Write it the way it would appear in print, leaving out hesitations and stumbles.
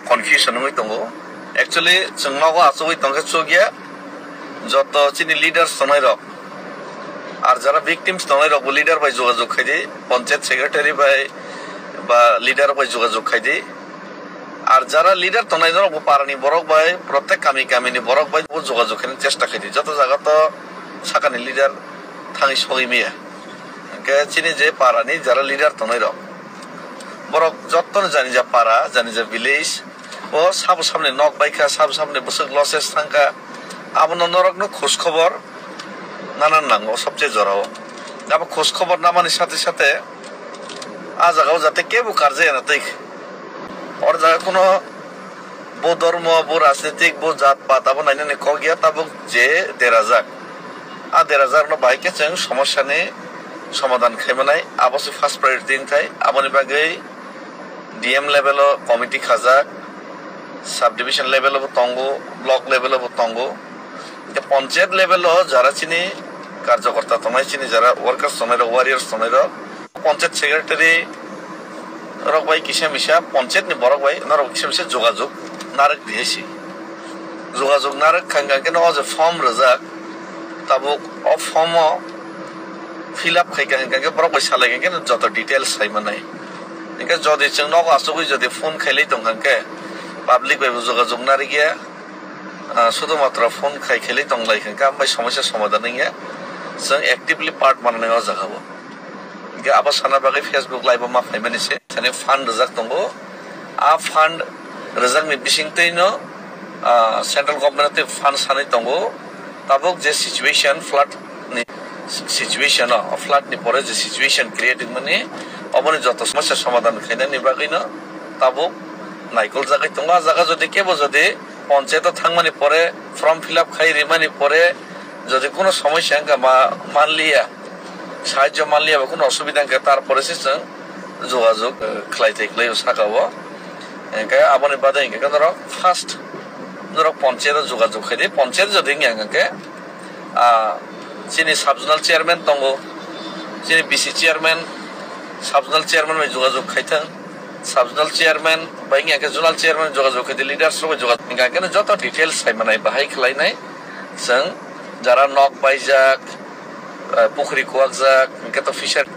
confusion হই দङ actually जोंनाव आसुगै दंखे चुगिया যত চিনি লিডার্স তনাই রক আর যারা victims Tonai rock leader by যোগাযোগ খাইদি পঞ্চায়েত সেক্রেটারি বাই বা লিডার বাই যোগাযোগ খাইদি আর যারা leader Tonai rock পারানি Borok by প্রত্যেক কামিনি বরক বাই যোগাযোগ খাইনি চেষ্টা খাইদি যত জায়গা তো সাকানি লিডার থাঙি সগি মিয়া কে চিনি যে পারানি যারা লিডার তনাই রক বরক যতন জানি যা পারা জানি যা ভিলেজ ও সাব সামনে নক বাইকা সাব সামনে বসে লসেস থাকা আবন নরকনো খোঁজ খবর নানান নাঙ্গো সবচেয়ে জড়াও আবার খোঁজ খবর নামানির সাথে সাথে আ জায়গাও যাতে কেউ কার্যে না তাই ওর জায়গায় কোনো বো ধর্ম বো রাজনীতিক বো জাত পাত আবো নাইনে ক গিয়া তাবো যে দেড় যাক আ দেড় নো বাইকে जों সমস্যা নেই সমাধান খাইমানাই আবশ্যক ফার্স্ট প্রায়োরিটি থাই আবনি বাগै ডিএম লেভেল কমিটি খাজাক সাব ডিভিশন লেভেল তঙ্গো ব্লক লেভেল তঙ্গো পঞ্চায়েত লেভেল যারা চিনি কার্যকর্তা তোমায় চিনি যারা ওয়ার্কার্স তোমায় ওয়ারিয়ার্স তোমায় পঞ্চায়েত সেক্রেটারি রক ভাই কিসা মিশা পঞ্চায়েত নি বরক ভাই নরক কিসা মিশা যোগাযোগ নারক দিয়েছি যোগাযোগ নারক খাঙ্গা কেন অজে ফর্ম রেজাক তাবুক অ ফর্ম ফিল আপ খাইকা খাঙ্গা বরক ভাই সালাইগা কেন যত ডিটেইলস চাইমা নাই একে যদি जों নক আসুগৈ যদি ফোন খাইলেই দं খাঙ্গে পাবলিক ভাই যোগাযোগ নারি গিয়া শুধুমাত্র ফোন খাই খেলেই দंलाय খাঙ্গা আম্বাই সমস্যা সমাধান নিয়া जों एक्टिवली पार्ट माननायाव जागाबो गे आबा साना बागै फेसबुक लाइभ मा फाइमानिसे साने फान्ड रजाक दंगो आ फान्ड रजाकनि बिसिंतैनो सेंट्रल गभर्नमेंट फान्ड सानै दंगो ताबुक जे सिचुएशन फ्लाड नि सिचुएशन फ्लाड नि परे जे सिचुएशन क्रिएटिंग माने अबनि जत समस्या समाधान खाइनानि बागैनो ताबुक नाइकल जागाय दंगा जागा जदि केबो जदि পঞ্চায়েত থাকমানি পরে ফর্ম ফিল আপ খাই রিমানি পরে যদি কোনো সমস্যা মানলিয়া সাহায্য মানলিয়া বা কোনো অসুবিধা তারপরে সে যোগাযোগ খাইতে খাইও সাকাবো এনকে আবনি বাদে এনকে ধরো ফার্স্ট ধরো পঞ্চায়েত যোগাযোগ খাই দিয়ে পঞ্চায়েত যদি এনকে চিনি সাবজোনাল চেয়ারম্যান দঙ্গো চিনি বিসি চেয়ারম্যান সাবজোনাল চেয়ারম্যান বাই যোগাযোগ খাইথাं সাবজোনাল চেয়ারম্যান বাই এনকে জোনাল চেয়ারম্যান যোগাযোগ খাইতে লিডার্স রবে যোগাযোগ এনকে যত ডিটেইলস চাইমানাই বাহাই খাইনাই जों যারা নক বাইজাক পুখরি কোয়াকজাক এনকে তো ফিশার